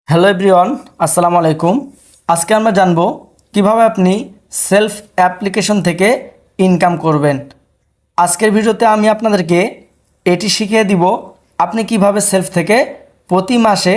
Hello everyone, আসসালামু আলাইকুম। আজকে আমরা জানব কিভাবে আপনি সেলফ অ্যাপ্লিকেশন থেকে ইনকাম করবেন। আজকের ভিডিওতে আমি আপনাদেরকে এটি শিখিয়ে দিব আপনি কিভাবে সেলফ থেকে প্রতি মাসে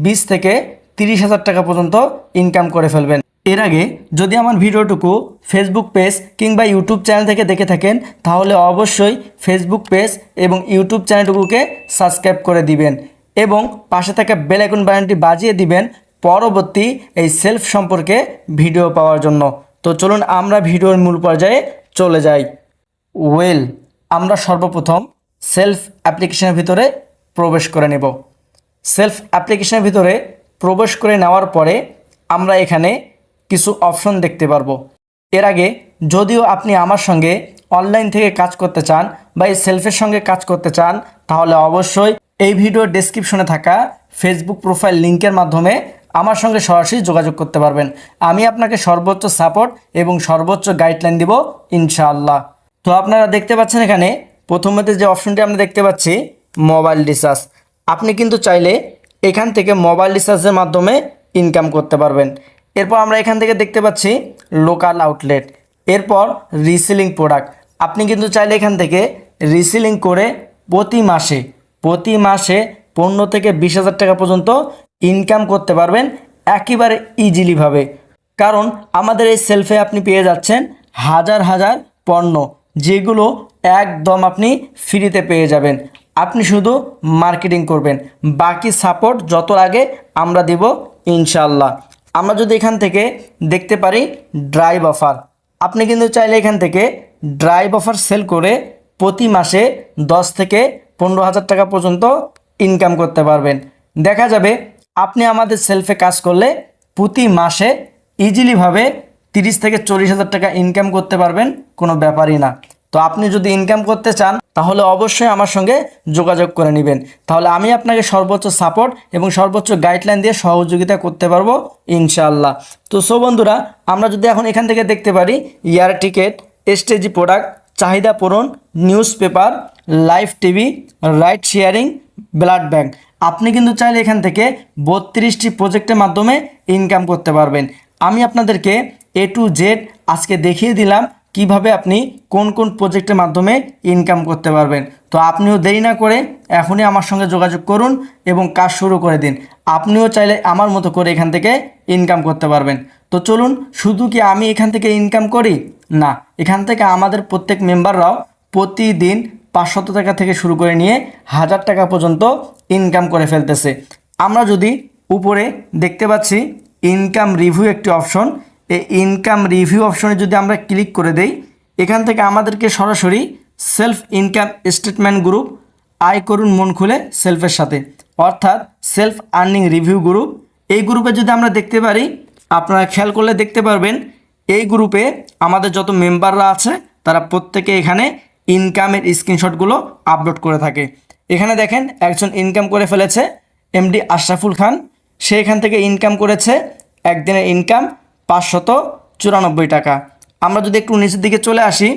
20 থেকে 30,000 টাকা পর্যন্ত ইনকাম করে ফেলবেন। এর আগে যদি আমার ভিডিওটুকু ফেসবুক পেজ কিংবা ইউটিউব চ্যানেল থেকে দেখে থাকেন তাহলে অবশ্যই ফেসবুক পেজ এবং ইউটিউব চ্যানেলটুকুকে সাবস্ক্রাইব করে দিবেন এবং পাশে থাকা বেল আইকন বাটনটি বাজিয়ে দিবেন পরবর্তী এই সেলফ সম্পর্কে ভিডিও পাওয়ার জন্য। তো চলুন আমরা ভিডিওর মূল পর্যায়ে চলে যাই। আমরা সর্বপ্রথম সেলফ অ্যাপ্লিকেশনের ভিতরে প্রবেশ করে নেব। সেলফ অ্যাপ্লিকেশনের ভিতরে প্রবেশ করে নেওয়ার পরে আমরা এখানে কিছু অপশন দেখতে পারবো। এর আগে যদিও আপনি আমার সঙ্গে অনলাইন থেকে কাজ করতে চান বা এই সেলফের সঙ্গে কাজ করতে চান তাহলে অবশ্যই এই ভিডিওর ডেসক্রিপশনে থাকা ফেসবুক প্রোফাইল লিঙ্কের মাধ্যমে আমার সঙ্গে সরাসরি যোগাযোগ করতে পারবেন। আমি আপনাকে সর্বোচ্চ সাপোর্ট এবং সর্বোচ্চ গাইডলাইন দিব ইনশাআল্লাহ। তো আপনারা দেখতে পাচ্ছেন এখানে প্রথমত যে অপশনটি আমরা দেখতে পাচ্ছি মোবাইল রিচার্জ। আপনি কিন্তু চাইলে এখান থেকে মোবাইল রিচার্জের মাধ্যমে ইনকাম করতে পারবেন। এরপর আমরা এখান থেকে দেখতে পাচ্ছি লোকাল আউটলেট, এরপর রিসেলিং প্রোডাক্ট। আপনি কিন্তু চাইলে এখান থেকে রিসেলিং করে প্রতি মাসে 15 থেকে 20,000 টাকা পর্যন্ত ইনকাম করতে পারবেন একেবারে ইজিলিভাবে। কারণ আমাদের এই সেলফে আপনি পেয়ে যাচ্ছেন হাজার হাজার পণ্য, যেগুলো একদম আপনি ফ্রিতে পেয়ে যাবেন। আপনি শুধু মার্কেটিং করবেন, বাকি সাপোর্ট যত আগে আমরা দেব ইনশাআল্লাহ। আমরা যদি এখান থেকে দেখতে পারি ড্রাইভ অফার, আপনি কিন্তু চাইলে এখান থেকে ড্রাইভ অফার সেল করে প্রতি মাসে 10 থেকে 15,000 টাকা পর্যন্ত ইনকাম করতে পারবেন। দেখা যাবে আপনি আমাদের সেলফে কাজ করলে প্রতি মাসে ইজিলিভাবে 30 থেকে 40,000 টাকা ইনকাম করতে পারবেন, কোনো ব্যাপারই না। তো আপনি যদি ইনকাম করতে চান তাহলে অবশ্যই আমার সঙ্গে যোগাযোগ করে নেবেন, তাহলে আমি আপনাকে সর্বোচ্চ সাপোর্ট এবং সর্বোচ্চ গাইডলাইন দিয়ে সহযোগিতা করতে পারবো ইনশাআল্লাহ। তো বন্ধুরা, আমরা যদি এখন এখান থেকে দেখতে পারি এয়ার টিকিট, স্টেজি প্রোডাক্ট, চাহিদা পূরণ, news paper, live TV, ride sharing, blood bank. আপনি কিন্তু চাইলে এখান থেকে 32টি প্রজেক্টের মাধ্যমে ইনকাম করতে পারবেন। আমি আপনাদেরকে A to Z আজকে দেখিয়ে দিলাম কিভাবে আপনি কোন কোন প্রজেক্টের মাধ্যমে ইনকাম করতে পারবেন। তো আপনিও দেরি না করে এখনই আমার সঙ্গে যোগাযোগ করুন এবং কাজ শুরু করে দিন। আপনিও চাইলে আমার মতো করে এখান থেকে ইনকাম করতে পারবেন। তো চলুন, শুধু কি আমি এখান থেকে ইনকাম করি না, এখান থেকে আমাদের প্রত্যেক মেম্বাররাও প্রতিদিন 500 টাকা থেকে শুরু করে নিয়ে 1000 টাকা পর্যন্ত ইনকাম করে ফেলতেছে। আমরা যদি উপরে দেখতে পাচ্ছি ইনকাম রিভিউ একটি অপশন, এই ইনকাম রিভিউ অপশনে যদি আমরা ক্লিক করে দেই, এখান থেকে আমাদেরকে সরাসরি সেলফ ইনকাম স্টেটমেন্ট গ্রুপ, আয় করুন মন খুলে সেলফের সাথে, অর্থাৎ সেলফ আর্নিং রিভিউ গ্রুপ, এই গ্রুপে যদি আমরা দেখতে পারি, আপনারা খেয়াল করলে দেখতে পারবেন এই গ্রুপে আমাদের যত মেম্বাররা আছে তারা প্রত্যেকে এখানে ইনকামের স্ক্রিনশটগুলো আপলোড করে থাকে। এখানে দেখেন একজন ইনকাম করে ফেলেছে, এমডি আশরাফুল খান। সে এখান থেকে ইনকাম করেছে একদিনের ইনকাম 594 টাকা। আমরা যদি একটু নিচের দিকে চলে আসি,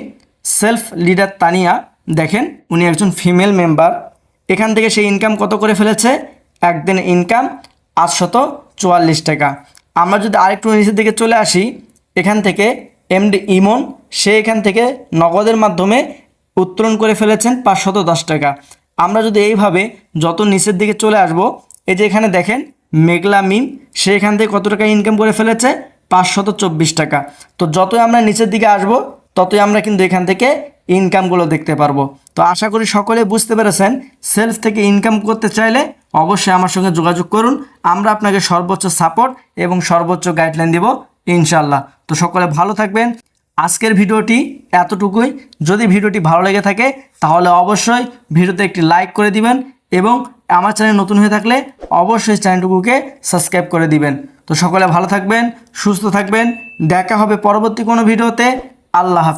সেলফ লিডার তানিয়া, দেখেন উনি একজন ফিমেল মেম্বার। এখান থেকে সে ইনকাম কত করে ফেলেছে, একদিনের ইনকাম 844 টাকা। আমরা যদি আরেকটু নিচের দিকে চলে আসি, এখান থেকে এমডি ইমন, সে এখান থেকে নগদের মাধ্যমে উত্তোলন করে ফেলেছেন 510 টাকা। আমরা যদি এইভাবে যত নিচের দিকে চলে আসব, এই যে এখানে দেখেন মেঘলা মিম, সে এখান থেকে কত টাকা ইনকাম করে ফেলেছে, 524 টাকা। তো যতই আমরা নিচের দিকে আসব ততই আমরা কিন্তু এখান থেকে ইনকামগুলো দেখতে পারবো। তো আশা করি সকলে বুঝতে পেরেছেন, সেলফ থেকে ইনকাম করতে চাইলে অবশ্যই আমার সঙ্গে যোগাযোগ করুন। আমরা আপনাকে সর্বোচ্চ সাপোর্ট এবং সর্বোচ্চ গাইডলাইন দেব ইনশাআল্লাহ। তো সকলে ভালো থাকবেন। আজকের ভিডিওটি এতটুকুই। যদি ভিডিওটি ভালো লেগে থাকে তাহলে অবশ্যই ভিডিওতে একটি লাইক করে দিবেন এবং আমার চ্যানেল নতুন হয়ে থাকলে অবশ্যই চ্যানেলটুকুকে সাবস্ক্রাইব করে দিবেন। তো সকলে ভালো থাকবেন, সুস্থ থাকবেন। দেখা হবে পরবর্তী কোনো ভিডিওতে। আল্লাহ হাফেজ।